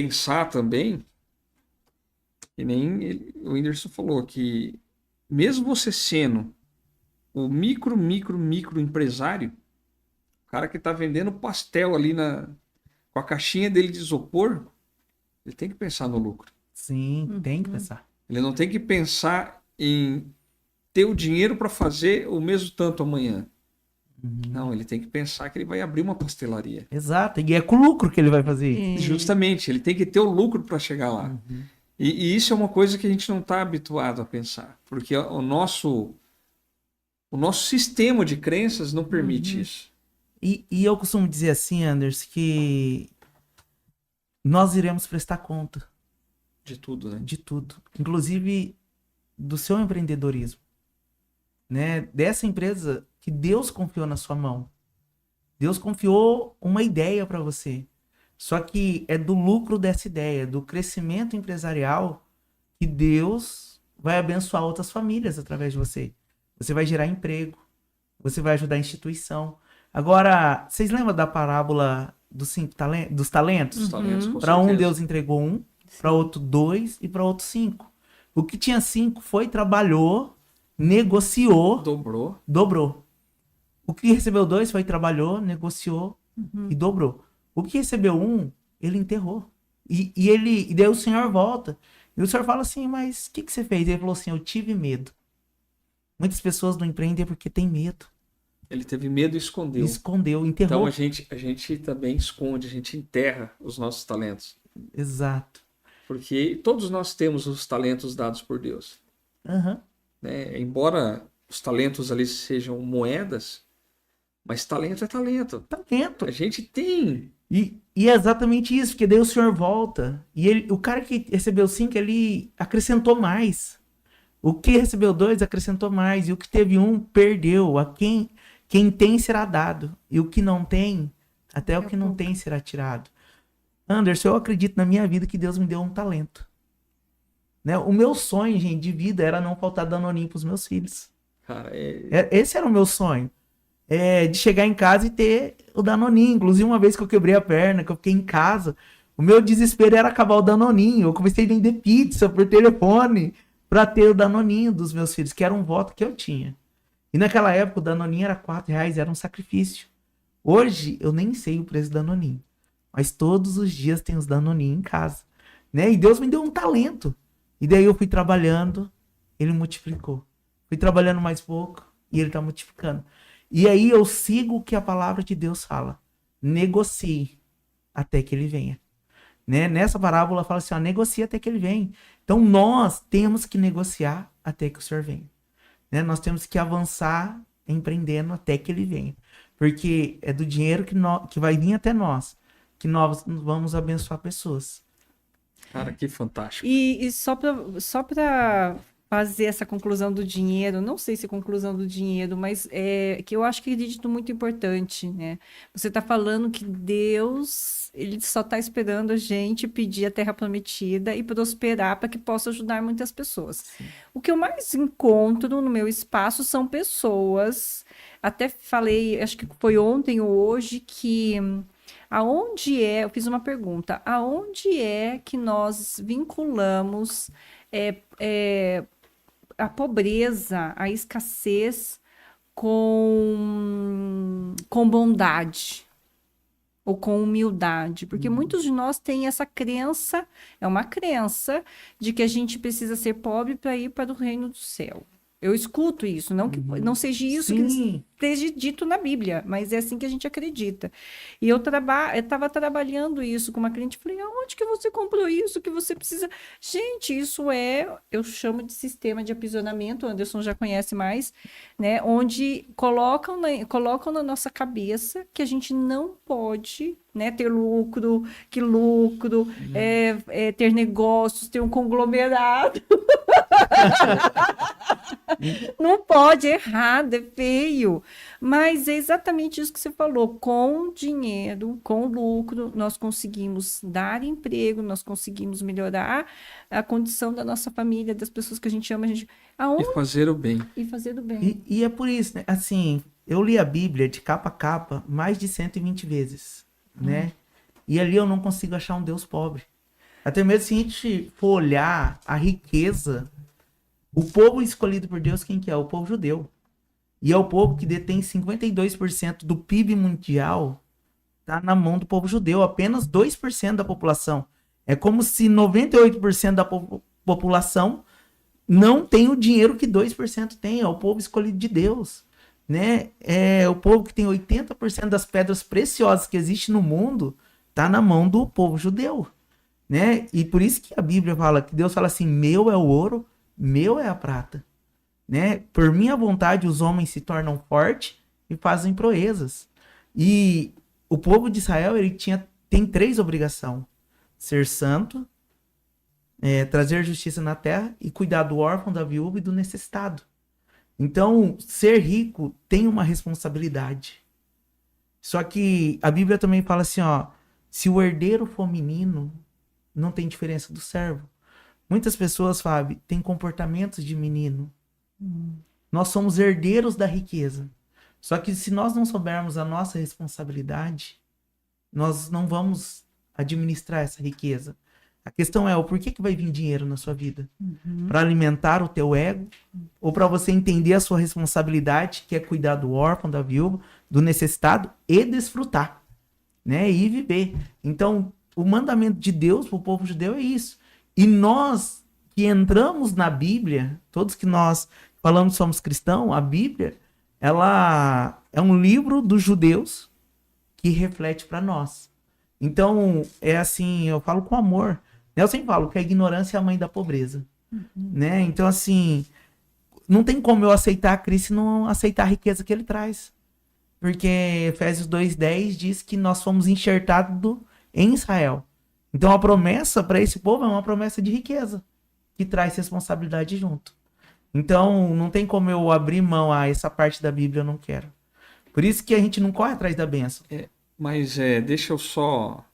pensar também, que nem o Whindersson falou, que mesmo você sendo o micro empresário, o cara que está vendendo pastel ali com a caixinha dele de isopor, ele tem que pensar no lucro. Sim, tem que pensar. Ele não tem que pensar em ter o dinheiro para fazer o mesmo tanto amanhã. Não, ele tem que pensar que ele vai abrir uma pastelaria. Exato, e é com lucro que ele vai fazer isso. Justamente, ele tem que ter o lucro para chegar lá. E isso é uma coisa que a gente não está habituado a pensar, porque o nosso sistema de crenças não permite isso. E eu costumo dizer assim, Anders, que nós iremos prestar conta De tudo, né? de tudo, inclusive do seu empreendedorismo, né? Dessa empresa que Deus confiou na sua mão. Deus confiou uma ideia para você. Só que é do lucro dessa ideia, do crescimento empresarial, que Deus vai abençoar outras famílias através de você. Você vai gerar emprego, você vai ajudar a instituição. Agora, vocês lembram da parábola dos dos talentos? Os talentos, com Para um certeza. Deus entregou um, para outro 2 e para outro 5. O que tinha 5 foi, trabalhou, negociou, dobrou. O que recebeu 2 foi, trabalhou, negociou e dobrou. O que recebeu 1, ele enterrou. E daí o Senhor volta. E o Senhor fala assim, mas o que você fez? Ele falou assim, eu tive medo. Muitas pessoas não empreendem porque tem medo. Ele teve medo e escondeu. Escondeu, enterrou. Então a gente também esconde, a gente enterra os nossos talentos. Exato. Porque todos nós temos os talentos dados por Deus. Né? Embora os talentos ali sejam moedas, mas talento é talento. Talento. A gente tem. E é exatamente isso, porque daí o Senhor volta. E o cara que recebeu 5, ele acrescentou mais. O que recebeu 2 acrescentou mais. E o que teve 1 perdeu. Quem tem será dado. E o que não tem, até o que não tem será tirado. Anderson, eu acredito na minha vida que Deus me deu um talento. Né? O meu sonho, gente, de vida era não faltar danoninho pros meus filhos. Cara, Esse era o meu sonho. De chegar em casa e ter o danoninho. Inclusive, uma vez que eu quebrei a perna, que eu fiquei em casa, o meu desespero era acabar o danoninho. Eu comecei a vender pizza por telefone para ter o danoninho dos meus filhos, que era um voto que eu tinha. E naquela época o danoninho era R$4, era um sacrifício. Hoje eu nem sei o preço do danoninho, mas todos os dias tem os danoninhos em casa, né? E Deus me deu um talento. E daí eu fui trabalhando, ele multiplicou. Fui trabalhando mais pouco e ele tá multiplicando. E aí eu sigo o que a palavra de Deus fala. Negocie até que ele venha. Né? Nessa parábola fala assim, ó, negocie até que ele venha. Então nós temos que negociar até que o Senhor venha. Né? Nós temos que avançar empreendendo até que ele venha. Porque é do dinheiro que vai vir até nós que nós vamos abençoar pessoas. Cara, que fantástico. E só para fazer essa conclusão do dinheiro, não sei se é conclusão do dinheiro, mas que eu acho que é dito muito importante, né? Você está falando que Deus, ele só está esperando a gente pedir a terra prometida e prosperar para que possa ajudar muitas pessoas. Sim. O que eu mais encontro no meu espaço são pessoas, até falei, acho que foi ontem ou hoje, que eu fiz uma pergunta, aonde é que nós vinculamos a pobreza, a escassez com bondade ou com humildade? Porque muitos de nós têm essa crença, é uma crença de que a gente precisa ser pobre para ir para o reino do céu. Eu escuto isso, não que não seja isso que esteja dito na Bíblia, mas é assim que a gente acredita. E eu estava trabalhando isso com uma cliente, falei, aonde que você comprou isso, que você precisa... Gente, isso eu chamo de sistema de aprisionamento, o Anderson já conhece mais, né? Onde colocam na nossa cabeça que a gente não pode, né, ter lucro, ter negócios, ter um conglomerado. Não pode, é errado, é feio. Mas é exatamente isso que você falou. Com dinheiro, com lucro, nós conseguimos dar emprego, nós conseguimos melhorar a condição da nossa família, das pessoas que a gente ama. E fazer o bem. E fazer o bem. E é por isso, né? Assim, eu li a Bíblia de capa a capa mais de 120 vezes, né? E ali eu não consigo achar um Deus pobre. Até mesmo se a gente for olhar a riqueza, o povo escolhido por Deus, quem que é? O povo judeu. E é o povo que detém 52% do PIB mundial, tá na mão do povo judeu, apenas 2% da população. É como se 98% da população não tem o dinheiro que 2% tem, é o povo escolhido de Deus, né? É o povo que tem 80% das pedras preciosas que existem no mundo, tá na mão do povo judeu, né? E por isso que a Bíblia fala, que Deus fala assim, meu é o ouro, meu é a prata, né? Por minha vontade os homens se tornam fortes e fazem proezas. E o povo de Israel, ele tem 3 obrigações: ser santo, trazer justiça na terra e cuidar do órfão, da viúva e do necessitado. Então, ser rico tem uma responsabilidade. Só que a Bíblia também fala assim, ó, se o herdeiro for menino, não tem diferença do servo. Muitas pessoas, Fábio, têm comportamentos de menino. Nós somos herdeiros da riqueza. Só que se nós não soubermos a nossa responsabilidade, nós não vamos administrar essa riqueza. A questão é o porquê que vai vir dinheiro na sua vida? Para alimentar o teu ego? Ou para você entender a sua responsabilidade, que é cuidar do órfão, da viúva, do necessitado e desfrutar, né? E viver. Então, o mandamento de Deus para o povo judeu é isso. E nós que entramos na Bíblia, todos que nós falamos que somos cristãos, a Bíblia, ela é um livro dos judeus que reflete para nós. Então, é assim, eu falo com amor. Eu sempre falo que a ignorância é a mãe da pobreza, né? Então, assim, não tem como eu aceitar Cristo e não aceitar a riqueza que ele traz. Porque Efésios 2:10 diz que nós fomos enxertados em Israel. Então, a promessa para esse povo é uma promessa de riqueza, que traz responsabilidade junto. Então, não tem como eu abrir mão a essa parte da Bíblia, eu não quero. Por isso que a gente não corre atrás da bênção. Mas deixa eu só...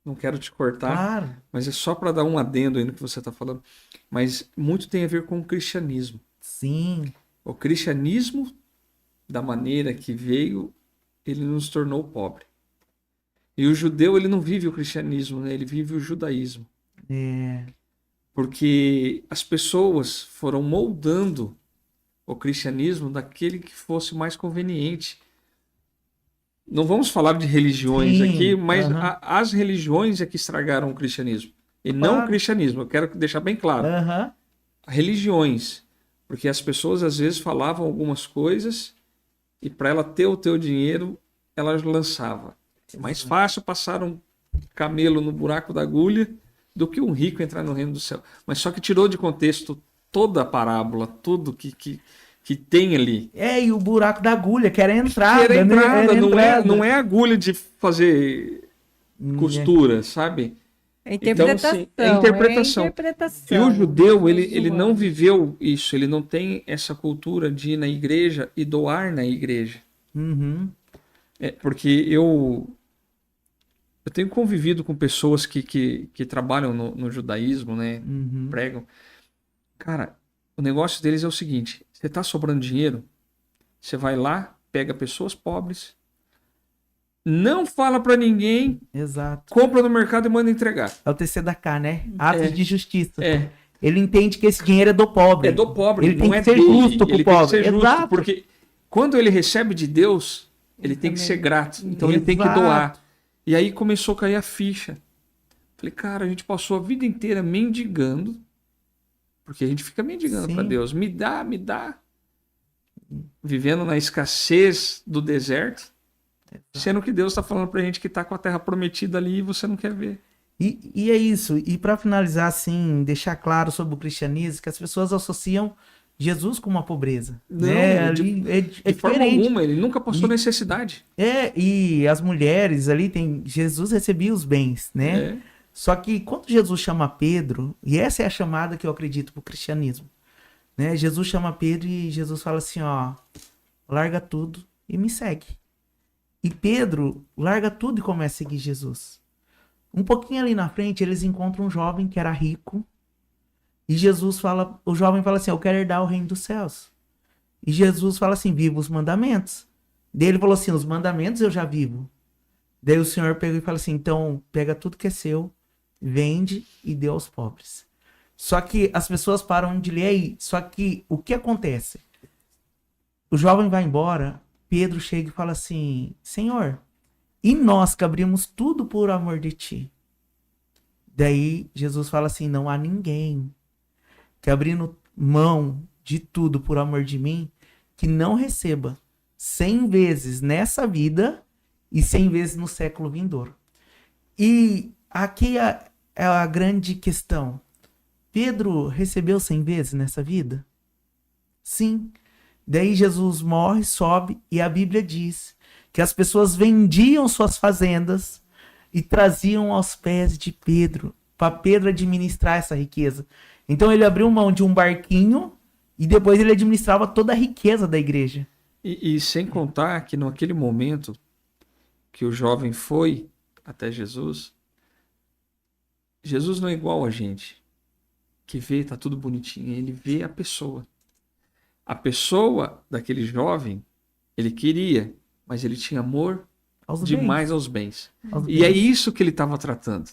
Não quero te cortar, Claro. mas é só para dar um adendo aí no que você está falando. Mas muito tem a ver com o cristianismo. Sim. O cristianismo, da maneira que veio, ele nos tornou pobre. E o judeu, ele não vive o cristianismo, né? Ele vive o judaísmo. Porque as pessoas foram moldando o cristianismo daquele que fosse mais conveniente. Não vamos falar de religiões aqui, mas as religiões é que estragaram o cristianismo. E não o cristianismo, eu quero deixar bem claro. Religiões. Porque as pessoas às vezes falavam algumas coisas e para ela ter o teu dinheiro, ela lançava. É mais fácil passar um camelo no buraco da agulha do que um rico entrar no reino do céu. Mas só que tirou de contexto toda a parábola, tudo que tem ali. E o buraco da agulha, que era a entrada. Que era a entrada, né? não é agulha de fazer costura, sabe? É interpretação. Então, é interpretação. E o judeu, ele não viveu isso, ele não tem essa cultura de ir na igreja e doar na igreja. Porque eu tenho convivido com pessoas que trabalham no judaísmo, né? Pregam. Cara, o negócio deles é o seguinte: você tá sobrando dinheiro, você vai lá, pega pessoas pobres, não fala pra ninguém, compra no mercado e manda entregar. É o TCDK, né? Atos de justiça. Ele entende que esse dinheiro é do pobre. É do pobre, ele não tem é que ser dele. justo pro Ele pobre. tem que ser justo, Exato. porque quando ele recebe de Deus, ele tem que ser grato. Então ele tem que doar. E aí começou a cair a ficha. Falei, cara, a gente passou a vida inteira mendigando, porque a gente fica mendigando para Deus. Me dá, me dá. Vivendo na escassez do deserto, sendo que Deus está falando pra gente que tá com a terra prometida ali e você não quer ver. E é isso. E para finalizar, assim, deixar claro sobre o cristianismo, que as pessoas associam Jesus com uma pobreza. Não, né? de forma alguma, ele nunca passou necessidade. E as mulheres ali, Jesus recebia os bens, né? Só que quando Jesus chama Pedro, e essa é a chamada que eu acredito pro cristianismo, né? Jesus chama Pedro e Jesus fala assim, ó, larga tudo e me segue. E Pedro larga tudo e começa a seguir Jesus. Um pouquinho ali na frente, eles encontram um jovem que era rico. E o jovem fala assim, eu quero herdar o reino dos céus. E Jesus fala assim, viva os mandamentos. Daí ele falou assim, os mandamentos eu já vivo. Daí o Senhor pega e fala assim, então pega tudo que é seu, vende e dê aos pobres. Só que as pessoas param de ler aí. Só que o que acontece? O jovem vai embora, Pedro chega e fala assim, Senhor, e nós que abrimos tudo por amor de ti? Daí Jesus fala assim, não há ninguém que abrindo mão de tudo por amor de mim, que não receba 100 vezes nessa vida e 100 vezes no século vindouro. E aqui é a grande questão. Pedro recebeu 100 vezes nessa vida? Sim. Daí Jesus morre, sobe, e a Bíblia diz que as pessoas vendiam suas fazendas e traziam aos pés de Pedro, para Pedro administrar essa riqueza. Então ele abriu mão de um barquinho e depois ele administrava toda a riqueza da igreja. E sem contar que naquele momento que o jovem foi até Jesus, Jesus não é igual a gente, que vê, tá tudo bonitinho, ele vê a pessoa. A pessoa daquele jovem, ele queria, mas ele tinha amor Aos demais bens. aos bens. Aos E é bens. isso que ele estava tratando.